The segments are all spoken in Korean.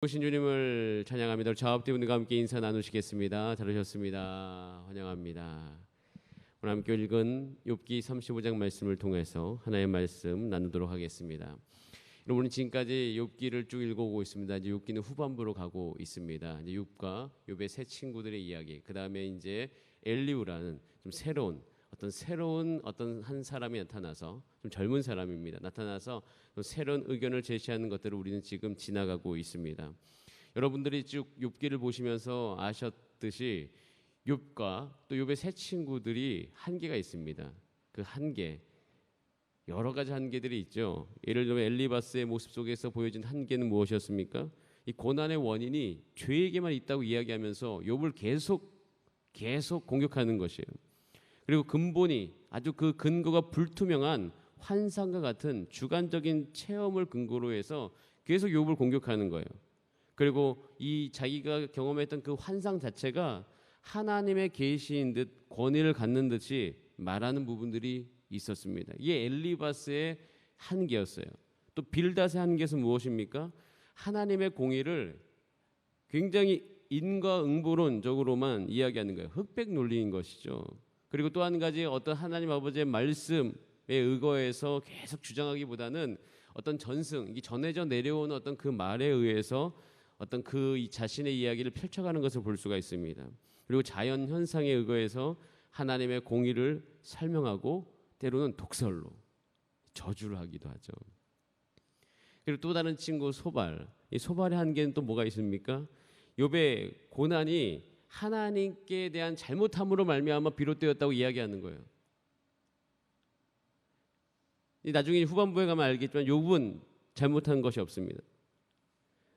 오신 주님을 찬양합니다. 좌업대분들과 함께 인사 나누시겠습니다. 잘 오셨습니다. 환영합니다. 오늘 함께 읽은 욥기 35장 말씀을 통해서 하나의 말씀 나누도록 하겠습니다. 여러분, 지금까지 욥기를 쭉 읽어오고 있습니다. 이제 욥기는 후반부로 가고 있습니다. 이제 욥과 욥의 세 친구들의 이야기, 그 다음에 이제 엘리후라는 좀 새로운 한 사람이 나타나서, 좀 젊은 사람입니다. 나타나서 좀 새로운 의견을 제시하는 것들을 우리는 지금 지나가고 있습니다. 여러분들이 쭉 욥기를 보시면서 아셨듯이 욥과 또 욥의 세 친구들이 한계가 있습니다. 그 한계, 여러 가지 한계들이 있죠. 예를 들면 엘리바스의 모습 속에서 보여진 한계는 무엇이었습니까? 이 고난의 원인이 죄에게만 있다고 이야기하면서 욥을 계속 공격하는 것이에요. 그리고 근본이 아주 그 근거가 불투명한 환상과 같은 주관적인 체험을 근거로 해서 계속 욥을 공격하는 거예요. 그리고 이 자기가 경험했던 그 환상 자체가 하나님의 계시인 듯 권위를 갖는 듯이 말하는 부분들이 있었습니다. 이게 엘리바스의 한계였어요. 또 빌닷의 한계는 무엇입니까? 하나님의 공의를 굉장히 인과응보론적으로만 이야기하는 거예요. 흑백 논리인 것이죠. 그리고 또 한 가지, 어떤 하나님 아버지의 말씀에 의거해서 계속 주장하기보다는 어떤 전승, 이 전해져 내려오는 어떤 그 말에 의해서 어떤 이 자신의 이야기를 펼쳐가는 것을 볼 수가 있습니다. 그리고 자연 현상에 의거해서 하나님의 공의를 설명하고 때로는 독설로 저주를 하기도 하죠. 그리고 또 다른 친구 소발, 이 소발의 한계는 또 뭐가 있습니까? 욥의 고난이 하나님께 대한 잘못함으로 말미암아 비롯되었다고 이야기하는 거예요. 나중에 후반부에 가면 알겠지만 욥은 잘못한 것이 없습니다.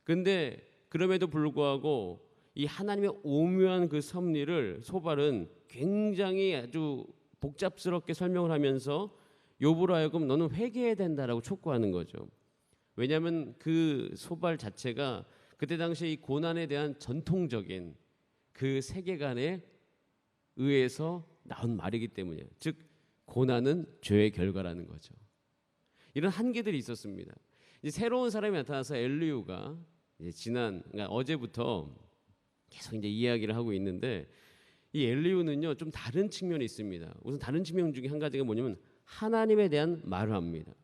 그런데 그럼에도 불구하고 이 하나님의 오묘한 그 섭리를 소발은 굉장히 아주 복잡스럽게 설명을 하면서 욥으로 하여금 너는 회개해야 된다라고 촉구하는 거죠. 왜냐하면 그 소발 자체가 그때 당시에 이 고난에 대한 전통적인 그 세계관에 의해서 나온 말이기 때문이에요. 즉 고난은 죄의 결과라는 거죠. 이런 한계들이 있었습니다. 이제 새로운 사람이 나타나서 엘리후가 그러니까 어제부터 계속 이제 이야기를 하고 있는데, 이 엘리후는요 좀 다른 측면이 있습니다. 우선 다른 측면 중에 한 가지가 뭐냐면 하나님에 대한 말을 합니다.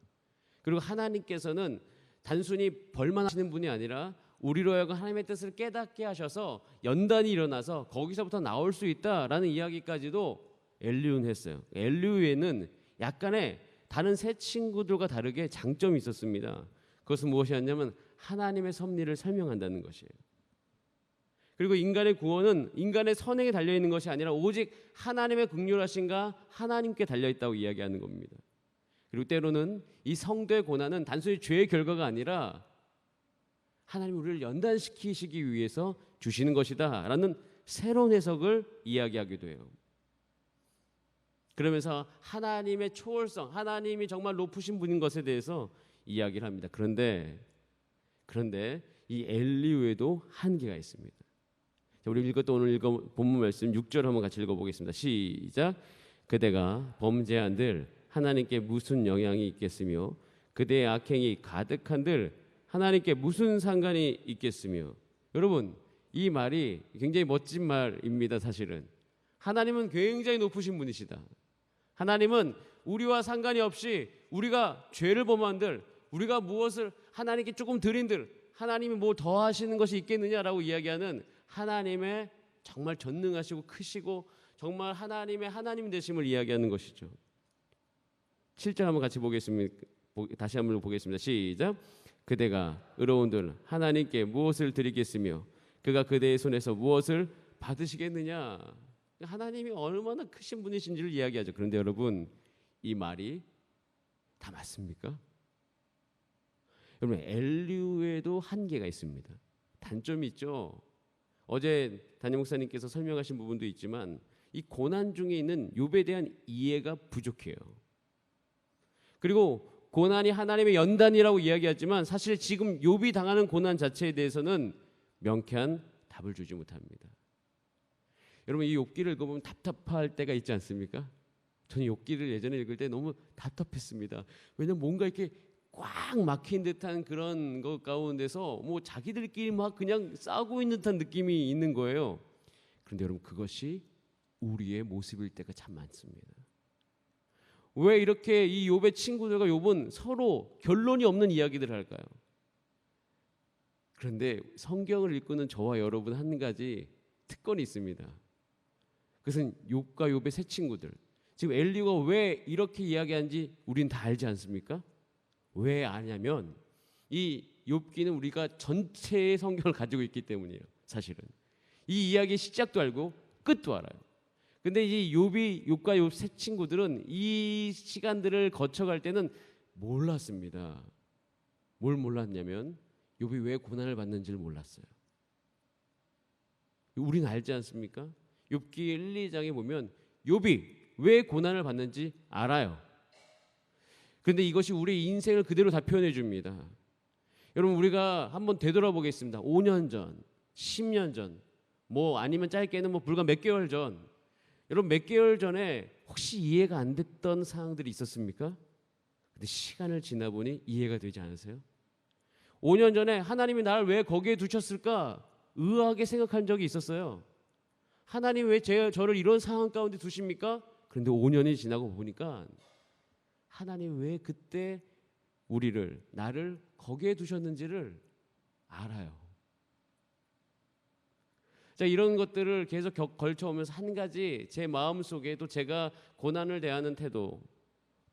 그리고 하나님께서는 단순히 벌만 하시는 분이 아니라 우리로 하여금 하나님의 뜻을 깨닫게 하셔서 연단이 일어나서 거기서부터 나올 수 있다라는 이야기까지도 엘리후는 했어요. 엘리후에는 약간의 다른 세 친구들과 다르게 장점이 있었습니다. 그것은 무엇이었냐면 하나님의 섭리를 설명한다는 것이에요. 그리고 인간의 구원은 인간의 선행에 달려있는 것이 아니라 오직 하나님의 긍휼하심과 하나님께 달려있다고 이야기하는 겁니다. 그리고 때로는 이 성도의 고난은 단순히 죄의 결과가 아니라 하나님이 우리를 연단시키시기 위해서 주시는 것이다 라는 새로운 해석을 이야기하기도 해요. 그러면서 하나님의 초월성, 하나님이 정말 높으신 분인 것에 대해서 이야기를 합니다. 그런데 이 엘리후에도 한계가 있습니다. 자, 우리 오늘 본문 말씀 6절 한번 같이 읽어보겠습니다. 시작. 그대가 범죄한들 하나님께 무슨 영향이 있겠으며 그대의 악행이 가득한들 하나님께 무슨 상관이 있겠으며. 여러분, 이 말이 굉장히 멋진 말입니다. 사실은 하나님은 굉장히 높으신 분이시다. 하나님은 우리와 상관이 없이 우리가 죄를 범한들, 우리가 무엇을 하나님께 조금 드린들 하나님이 뭐 더 하시는 것이 있겠느냐라고 이야기하는 하나님의 정말 전능하시고 크시고 정말 하나님의 하나님 되심을 이야기하는 것이죠. 7절 한번 같이 보겠습니다. 다시 한번 보겠습니다. 시작. 그대가 의로운들 하나님께 무엇을 드리겠으며 그가 그대의 손에서 무엇을 받으시겠느냐. 하나님이 얼마나 크신 분이신지를 이야기하죠. 그런데 여러분, 이 말이 다 맞습니까? 여러분, 엘리후에도 한계가 있습니다. 단점이 있죠. 어제 담임 목사님께서 설명하신 부분도 있지만 이 고난 중에 있는 욥에 대한 이해가 부족해요. 그리고 고난이 하나님의 연단이라고 이야기하지만 사실 지금 욥이 당하는 고난 자체에 대해서는 명쾌한 답을 주지 못합니다. 여러분, 이 욥기를 읽어보면 답답할 때가 있지 않습니까? 저는 욥기를 예전에 읽을 때 너무 답답했습니다. 왜냐하면 뭔가 이렇게 꽉 막힌 듯한 그런 것 가운데서 뭐 자기들끼리 막 그냥 싸우고 있는 듯한 느낌이 있는 거예요. 그런데 여러분, 그것이 우리의 모습일 때가 참 많습니다. 왜 이렇게 이 욥의 친구들과 욥은 서로 결론이 없는 이야기들을 할까요? 그런데 성경을 읽고는 저와 여러분 한 가지 특권이 있습니다. 그것은 욥과 욥의 세 친구들. 지금 엘리후가 왜 이렇게 이야기하는지 우린 다 알지 않습니까? 왜 아냐면 이 욥기는 우리가 전체의 성경을 가지고 있기 때문이에요. 사실은 이 이야기의 시작도 알고 끝도 알아요. 근데 이 욥과 욥 세 친구들은 이 시간들을 거쳐갈 때는 몰랐습니다. 뭘 몰랐냐면 욥이 왜 고난을 받는지를 몰랐어요. 우리는 알지 않습니까? 욥기 1, 2장에 보면 욥이 왜 고난을 받는지 알아요. 그런데 이것이 우리의 인생을 그대로 다 표현해 줍니다. 여러분, 우리가 한번 되돌아보겠습니다. 5년 전, 10년 전, 뭐 아니면 짧게는 뭐 불과 몇 개월 전, 여러분 몇 개월 전에 혹시 이해가 안 됐던 사항들이 있었습니까? 근데 시간을 지나 보니 이해가 되지 않으세요? 5년 전에 하나님이 나를 왜 거기에 두셨을까? 의아하게 생각한 적이 있었어요. 하나님 왜 저를 이런 상황 가운데 두십니까? 그런데 5년이 지나고 보니까 하나님 왜 그때 나를 거기에 두셨는지를 알아요. 자, 이런 것들을 계속 걸쳐오면서 한 가지 제 마음속에 또 제가 고난을 대하는 태도,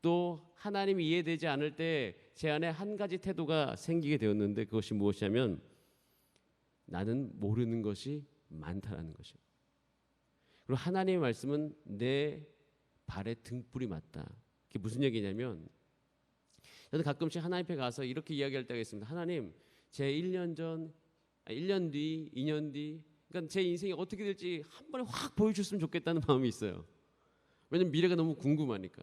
또 하나님이 이해되지 않을 때 제 안에 한 가지 태도가 생기게 되었는데, 그것이 무엇이냐면 나는 모르는 것이 많다라는 것이에요. 그리고 하나님의 말씀은 내 발의 등불이 맞다. 그게 무슨 얘기냐면, 저는 가끔씩 하나님 앞에 가서 이렇게 이야기할 때가 있습니다. 하나님, 제 1년 전, 1년 뒤, 2년 뒤, 그러니까 제 인생이 어떻게 될지 한 번에 확 보여줬으면 좋겠다는 마음이 있어요. 왜냐면 미래가 너무 궁금하니까.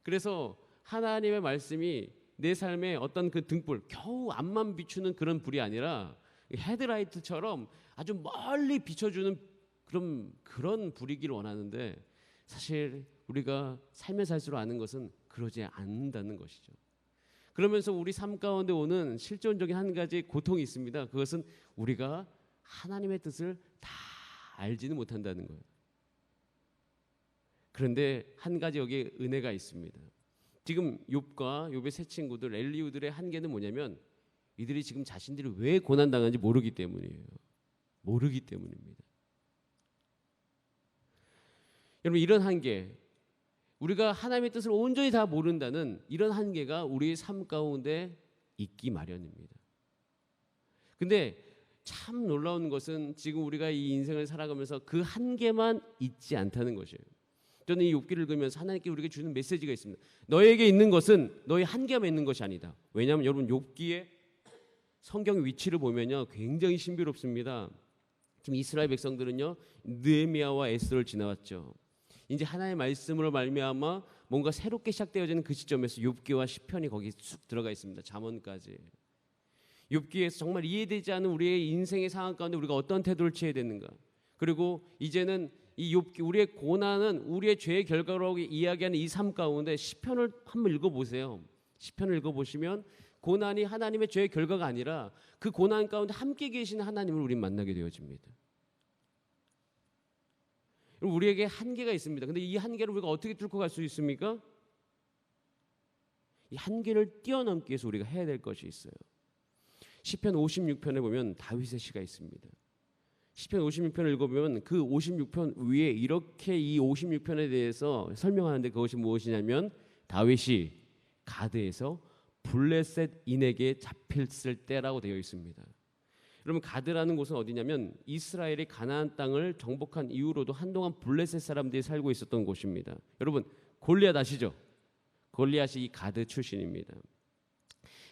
그래서 하나님의 말씀이 내 삶에 어떤 그 등불, 겨우 앞만 비추는 그런 불이 아니라 헤드라이트처럼 아주 멀리 비춰주는 그런 불이기를 원하는데, 사실 우리가 살면 살수록 아는 것은 그러지 않는다는 것이죠. 그러면서 우리 삶 가운데 오는 실존적인 한 가지 고통이 있습니다. 그것은 우리가 하나님의 뜻을 다 알지는 못한다는 거예요. 그런데 한 가지 여기에 은혜가 있습니다. 지금 욥과 욥의 세 친구들, 엘리후들의 한계는 뭐냐면 이들이 지금 자신들이 왜 고난당하는지 모르기 때문이에요. 모르기 때문입니다. 여러분, 이런 한계, 우리가 하나님의 뜻을 온전히 다 모른다는 이런 한계가 우리의 삶 가운데 있기 마련입니다. 근데 참 놀라운 것은 지금 우리가 이 인생을 살아가면서 그 한계만 있지 않다는 것이에요. 저는 이 욥기를 읽으면서 하나님께 우리에게 주는 메시지가 있습니다. 너에게 있는 것은 너의 한계만 있는 것이 아니다. 왜냐하면 여러분, 욥기의 성경 위치를 보면요, 굉장히 신비롭습니다. 지금 이스라엘 백성들은요, 느헤미야와 에스더를 지나왔죠. 이제 하나님의 말씀으로 말미암아 뭔가 새롭게 시작되어지는 그 시점에서 욥기와 시편이 거기 쑥 들어가 있습니다. 잠언까지. 욥기에서 정말 이해되지 않는 우리의 인생의 상황 가운데 우리가 어떤 태도를 취해야 되는가. 그리고 이제는 이 욥기, 우리의 고난은 우리의 죄의 결과라고 이야기하는 이 삶 가운데 시편을 한번 읽어보세요. 시편을 읽어보시면 고난이 하나님의 죄의 결과가 아니라 그 고난 가운데 함께 계시는 하나님을 우리는 만나게 되어집니다. 우리에게 한계가 있습니다. 그런데 이 한계를 우리가 어떻게 뚫고 갈 수 있습니까? 이 한계를 뛰어넘기 위해서 우리가 해야 될 것이 있어요. 시편 56편에 보면 다윗의 시가 있습니다. 시편 56편을 읽어보면 그 56편 위에 이렇게 이 56편에 대해서 설명하는데, 그것이 무엇이냐면 다윗이 가드에서 블레셋 인에게 잡혔을 때라고 되어 있습니다. 여러분, 가드라는 곳은 어디냐면 이스라엘이 가나안 땅을 정복한 이후로도 한동안 블레셋 사람들이 살고 있었던 곳입니다. 여러분, 골리앗 아시죠? 골리앗이 이 가드 출신입니다.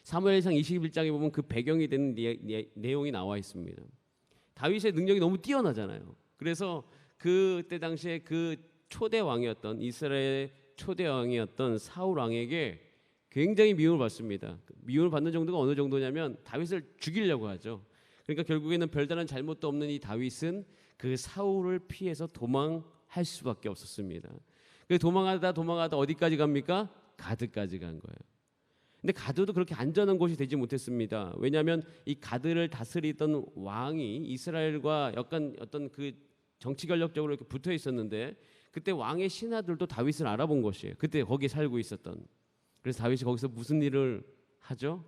사무엘상 21장에 보면 그 배경이 되는 내용이 나와 있습니다. 다윗의 능력이 너무 뛰어나잖아요. 그래서 그때 당시에 그 초대 왕이었던, 이스라엘의 초대 왕이었던 사울 왕에게 굉장히 미움을 받습니다. 미움을 받는 정도가 어느 정도냐면 다윗을 죽이려고 하죠. 그러니까 결국에는 별다른 잘못도 없는 이 다윗은 그 사울을 피해서 도망할 수밖에 없었습니다. 그 도망하다 어디까지 갑니까? 가드까지 간 거예요. 근데 가드도 그렇게 안전한 곳이 되지 못했습니다. 왜냐하면 이 가드를 다스리던 왕이 이스라엘과 약간 어떤 그 정치 권력적으로 이렇게 붙어 있었는데, 그때 왕의 신하들도 다윗을 알아본 것이에요. 그때 거기 살고 있었던. 그래서 다윗이 거기서 무슨 일을 하죠?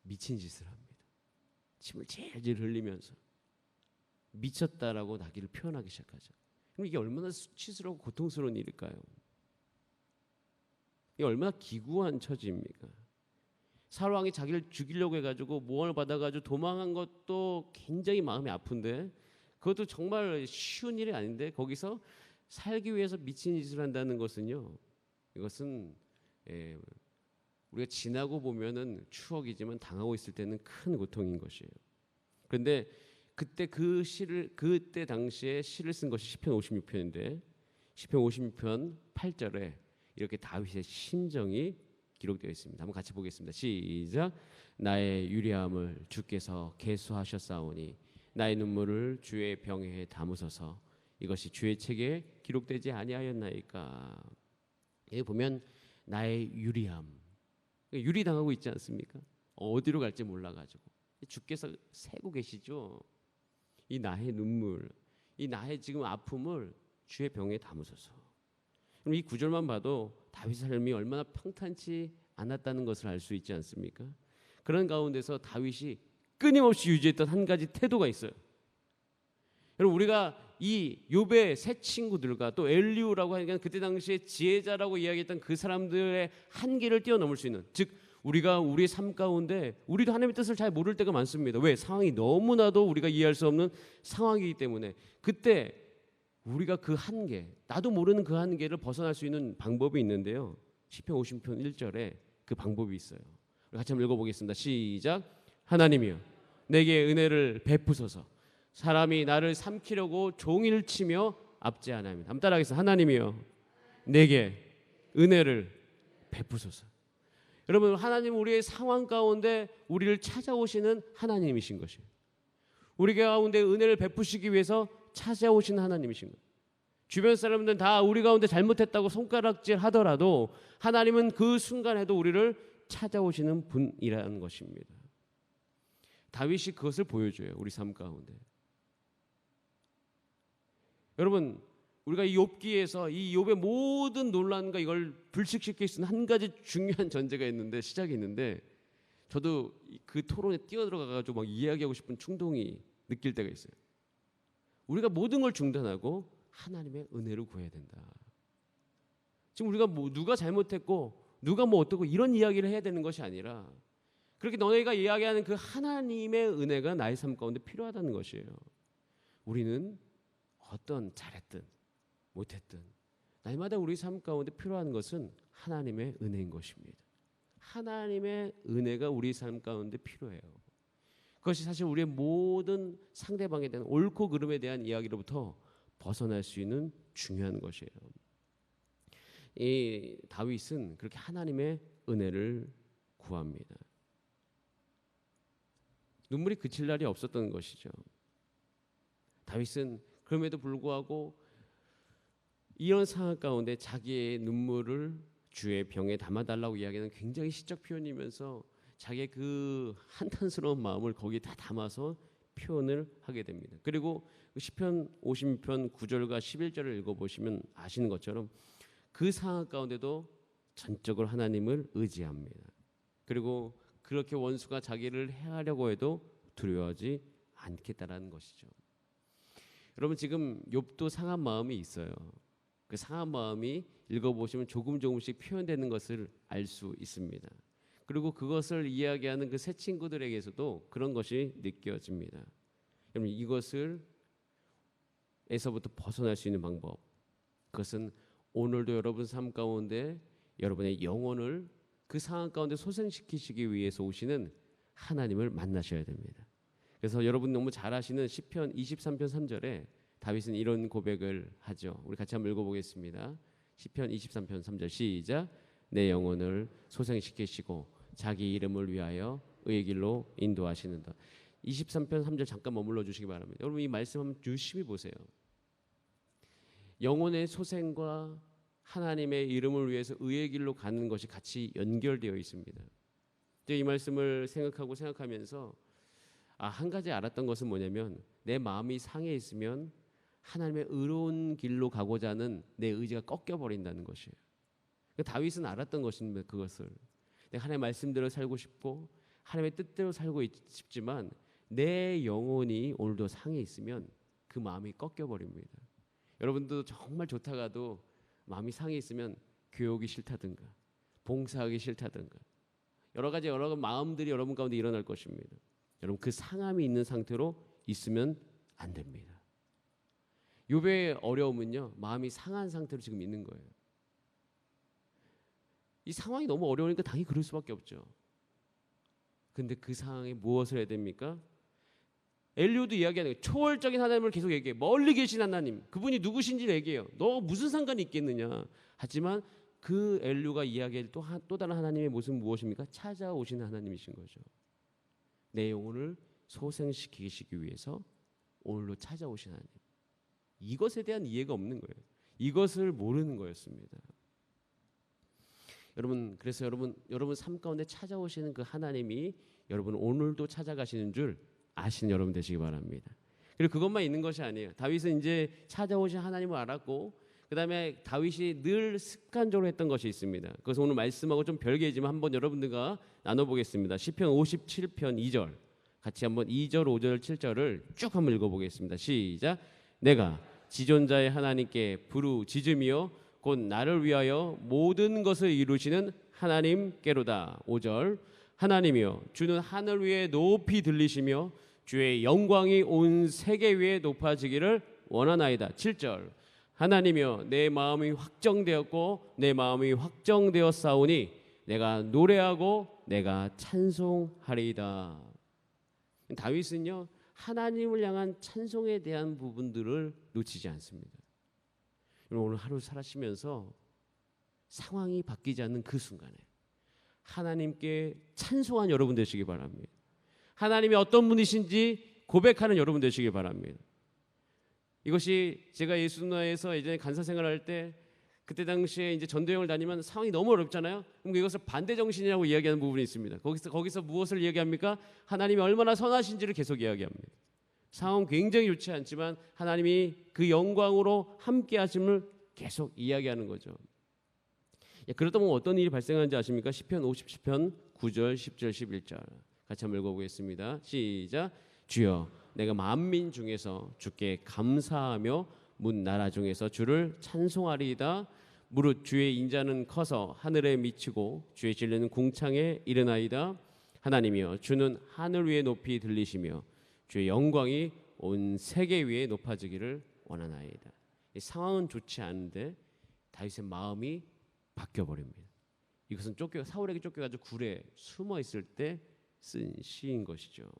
미친 짓을 합니다. 침을 질질 흘리면서 미쳤다라고 자기를 표현하기 시작하죠. 그럼 이게 얼마나 수치스럽고 고통스러운 일일까요? 이게 얼마나 기구한 처지입니까? 사울왕이 자기를 죽이려고 해가지고 모함을 받아가지고 도망한 것도 굉장히 마음이 아픈데, 그것도 정말 쉬운 일이 아닌데 거기서 살기 위해서 미친 짓을 한다는 것은요, 이것은 우리가 지나고 보면은 추억이지만 당하고 있을 때는 큰 고통인 것이에요. 그런데 그때 당시에 시를 쓴 것이 시편 56편인데 시편 56편 8절에 이렇게 다윗의 심정이 기록되어 있습니다. 한번 같이 보겠습니다. 시작. 나의 유리함을 주께서 계수하셨사오니 나의 눈물을 주의 병에 담으소서. 이것이 주의 책에 기록되지 아니하였나이까. 여기 보면 나의 유리함, 유리당하고 있지 않습니까? 어디로 갈지 몰라가지고 주께서 세고 계시죠. 이 나의 눈물, 이 나의 지금 아픔을 주의 병에 담으소서. 그럼 이 구절만 봐도 다윗의 삶이 얼마나 평탄치 않았다는 것을 알 수 있지 않습니까? 그런 가운데서 다윗이 끊임없이 유지했던 한 가지 태도가 있어요. 여러분, 우리가 이 욥의 세 친구들과 또 엘리후라고 하니까 그때 당시에 지혜자라고 이야기했던 그 사람들의 한계를 뛰어넘을 수 있는, 즉 우리가 우리의 삶 가운데 우리도 하나님의 뜻을 잘 모를 때가 많습니다. 왜? 상황이 너무나도 우리가 이해할 수 없는 상황이기 때문에. 그때 우리가 그 한계, 나도 모르는 그 한계를 벗어날 수 있는 방법이 있는데요, 시편 50편 1절에 그 방법이 있어요. 같이 한번 읽어보겠습니다. 시작. 하나님이여 내게 은혜를 베푸소서. 사람이 나를 삼키려고 종일 치며 압제하나이다. 한번 따라하겠습니다. 하나님이여 내게 은혜를 베푸소서. 여러분, 하나님 우리의 상황 가운데 우리를 찾아오시는 하나님이신 것이에요. 우리 가운데 은혜를 베푸시기 위해서 찾아오시는 하나님이신 거예요. 주변 사람들은 다 우리 가운데 잘못했다고 손가락질 하더라도 하나님은 그 순간에도 우리를 찾아오시는 분이라는 것입니다. 다윗이 그것을 보여줘요. 우리 삶 가운데. 여러분, 우리가 이 욥기에서 이 욥의 모든 논란과 이걸 불식시킬 수 있는 한 가지 중요한 전제가 있는데, 시작이 있는데, 저도 그 토론에 뛰어들어가가지고 막 이야기하고 싶은 충동이 느낄 때가 있어요. 우리가 모든 걸 중단하고 하나님의 은혜를 구해야 된다. 지금 우리가 누가 잘못했고 누가 어떻고 이런 이야기를 해야 되는 것이 아니라, 그렇게 너희가 이야기하는 그 하나님의 은혜가 나의 삶 가운데 필요하다는 것이에요. 우리는 어떤 잘했든 못했든 날마다 우리 삶 가운데 필요한 것은 하나님의 은혜인 것입니다. 하나님의 은혜가 우리 삶 가운데 필요해요. 그것이 사실 우리의 모든 상대방에 대한 옳고 그름에 대한 이야기로부터 벗어날 수 있는 중요한 것이에요. 이 다윗은 그렇게 하나님의 은혜를 구합니다. 눈물이 그칠 날이 없었던 것이죠. 다윗은 그럼에도 불구하고 이런 상황 가운데 자기의 눈물을 주의 병에 담아달라고 이야기하는 굉장히 시적 표현이면서 자기의 그 한탄스러운 마음을 거기에 다 담아서 표현을 하게 됩니다. 그리고 시편 50편 9절과 11절을 읽어보시면 아시는 것처럼 그 상황 가운데도 전적으로 하나님을 의지합니다. 그리고 그렇게 원수가 자기를 해하려고 해도 두려워하지 않겠다라는 것이죠. 여러분, 지금 욥도 상한 마음이 있어요. 그 상한 마음이 읽어보시면 조금씩 표현되는 것을 알 수 있습니다. 그리고 그것을 이야기하는 그 세 친구들에게서도 그런 것이 느껴집니다. 여러분, 이것을 에서부터 벗어날 수 있는 방법, 그것은 오늘도 여러분 삶 가운데 여러분의 영혼을 그 상황 가운데 소생시키시기 위해서 오시는 하나님을 만나셔야 됩니다. 그래서 여러분 너무 잘 아시는 시편 23편 3절에 다윗은 이런 고백을 하죠. 우리 같이 한번 읽어보겠습니다. 시편 23편 3절 시작. 내 영혼을 소생시키시고 자기 이름을 위하여 의의 길로 인도하시는다. 23편 3절 잠깐 머물러 주시기 바랍니다. 여러분, 이 말씀 한번 유심히 보세요. 영혼의 소생과 하나님의 이름을 위해서 의의 길로 가는 것이 같이 연결되어 있습니다. 이 말씀을 생각하면서 한 가지 알았던 것은 뭐냐면 내 마음이 상해 있으면 하나님의 의로운 길로 가고자 하는 내 의지가 꺾여버린다는 것이에요. 다윗은 알았던 것입니다. 그것을 내가 하나님의 말씀대로 살고 싶고 하나님의 뜻대로 살고 싶지만 내 영혼이 오늘도 상해 있으면 그 마음이 꺾여버립니다. 여러분도 정말 좋다가도 마음이 상해 있으면 교육이 싫다든가 봉사하기 싫다든가 여러 마음들이 여러분 가운데 일어날 것입니다. 여러분 그 상함이 있는 상태로 있으면 안 됩니다. 욥의 어려움은요, 마음이 상한 상태로 지금 있는 거예요. 이 상황이 너무 어려우니까 당연히 그럴 수밖에 없죠. 근데 그 상황에 무엇을 해야 됩니까? 엘리후도 이야기하는 거예요. 초월적인 하나님을 계속 얘기해. 멀리 계신 하나님, 그분이 누구신지를 얘기해요. 너 무슨 상관이 있겠느냐. 하지만 그 엘리후가 이야기할 또 다른 하나님의 모습은 무엇입니까? 찾아오시는 하나님이신 거죠. 내 영혼을 소생시키시기 위해서 오늘도 찾아오신 하나님. 이것에 대한 이해가 없는 거예요. 이것을 모르는 거였습니다. 그래서 여러분 삶 가운데 찾아오시는 그 하나님이 여러분 오늘도 찾아가시는 줄 아시는 여러분 되시기 바랍니다. 그리고 그것만 있는 것이 아니에요. 다윗은 이제 찾아오신 하나님을 알았고 그 다음에 다윗이 늘 습관적으로 했던 것이 있습니다. 그것은 오늘 말씀하고 좀 별개이지만 한번 여러분들과 나눠보겠습니다. 시편 57편 2절 같이 한번 2절, 5절, 7절을 쭉 한번 읽어보겠습니다. 시작. 내가 지존자의 하나님께 부르짖으며 곧 나를 위하여 모든 것을 이루시는 하나님께로다. 5절. 하나님이여 주는 하늘 위에 높이 들리시며 주의 영광이 온 세계 위에 높아지기를 원하나이다. 7절. 하나님이여 내 마음이 확정되었고 내 마음이 확정되었사오니 내가 노래하고 내가 찬송하리이다. 다윗은요 하나님을 향한 찬송에 대한 부분들을 놓치지 않습니다. 오늘 하루 살아시면서 상황이 바뀌지 않는 그 순간에 하나님께 찬송한 여러분 되시기 바랍니다. 하나님이 어떤 분이신지 고백하는 여러분 되시기 바랍니다. 이것이 제가 예수나에서 예전에 간사 생활할 때 그때 당시에 이제 전도여행을 다니면 상황이 너무 어렵잖아요. 그럼 이것을 반대 정신이라고 이야기하는 부분이 있습니다. 거기서 무엇을 이야기합니까? 하나님이 얼마나 선하신지를 계속 이야기합니다. 상황은 굉장히 좋지 않지만 하나님이 그 영광으로 함께 하심을 계속 이야기하는 거죠. 그러다 보면 어떤 일이 발생하는지 아십니까? 시편 50편 9절, 10절, 11절 같이 한번 읽어보겠습니다. 시작. 주여 내가 만민 중에서 주께 감사하며 문 나라 중에서 주를 찬송하리이다. 무릇 주의 인자는 커서 하늘에 미치고 주의 진리는 궁창에 이르나이다. 하나님이여 주는 하늘 위에 높이 들리시며 주의 영광이 온 세계 위에 높아지기를 원하나이다. 이 상황은 좋지 않은데 다윗의 마음이 바뀌어버립니다. 이것은 사울에게 쫓겨가지고 굴에 숨어 있을 때 쓴 시인 것이죠.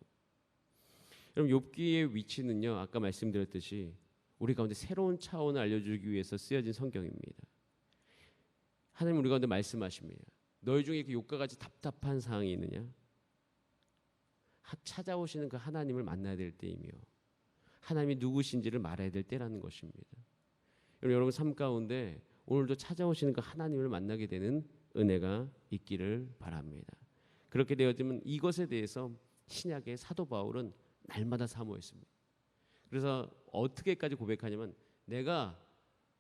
여러분 욥기의 위치는요 아까 말씀드렸듯이 우리 가운데 새로운 차원을 알려주기 위해서 쓰여진 성경입니다. 하나님 우리 가운데 말씀하십니다. 너희 중에 그 욥과 같이 답답한 상황이 있느냐? 찾아오시는 그 하나님을 만나야 될 때이며 하나님이 누구신지를 말해야 될 때라는 것입니다. 여러분 삶 가운데 오늘도 찾아오시는 그 하나님을 만나게 되는 은혜가 있기를 바랍니다. 그렇게 되어지면 이것에 대해서 신약의 사도 바울은 날마다 사모했습니다. 그래서 어떻게까지 고백하냐면 내가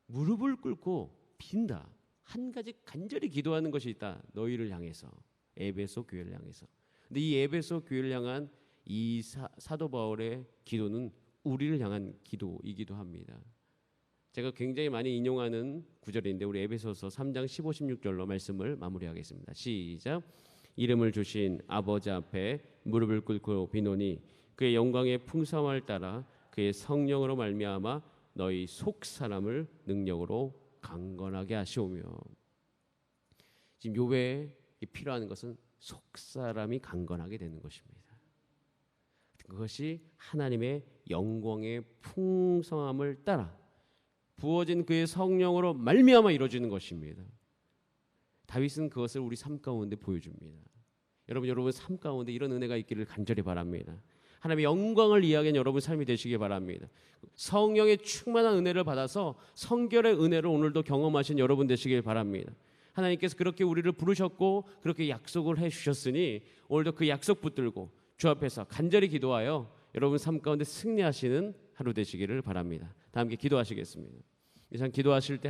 무릎을 꿇고 빈다. 한 가지 간절히 기도하는 것이 있다. 너희를 향해서. 에베소 교회를 향해서. 근데 이 에베소 교회를 향한 이 사도 바울의 기도는 우리를 향한 기도이기도 합니다. 제가 굉장히 많이 인용하는 구절인데 우리 에베소서 3장 15, 16절로 말씀을 마무리하겠습니다. 시작. 이름을 주신 아버지 앞에 무릎을 꿇고 비노니 그의 영광의 풍성함을 따라 그의 성령으로 말미암아 너희 속 사람을 능력으로 강건하게 하시오며. 지금 욥에 필요한 것은 속 사람이 강건하게 되는 것입니다. 그것이 하나님의 영광의 풍성함을 따라 부어진 그의 성령으로 말미암아 이루어지는 것입니다. 다윗은 그것을 우리 삶 가운데 보여줍니다. 여러분 삶 가운데 이런 은혜가 있기를 간절히 바랍니다. 하나님의 영광을 이야기하는 여러분 삶이 되시기 바랍니다. 성령의 충만한 은혜를 받아서 성결의 은혜를 오늘도 경험하신 여러분 되시길 바랍니다. 하나님께서 그렇게 우리를 부르셨고 그렇게 약속을 해주셨으니 오늘도 그 약속 붙들고 주 앞에서 간절히 기도하여 여러분 삶 가운데 승리하시는 하루 되시기를 바랍니다. 다 함께 기도하시겠습니다. 이상 기도하실 때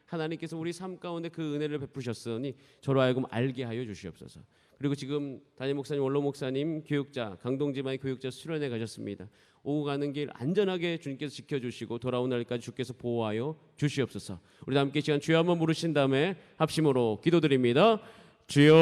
하나님께서 우리 삶 가운데 그 은혜를 베푸셨으니 저로 하여금 알게 하여 주시옵소서. 그리고 지금 담임 목사님, 원로 목사님, 교육자, 강동지만의 교육자 수련회 가셨습니다. 오고 가는 길 안전하게 주님께서 지켜주시고 돌아오는 날까지 주께서 보호하여 주시옵소서. 우리 다 함께 시간 주여 한번 부르신 다음에 합심으로 기도드립니다. 주여.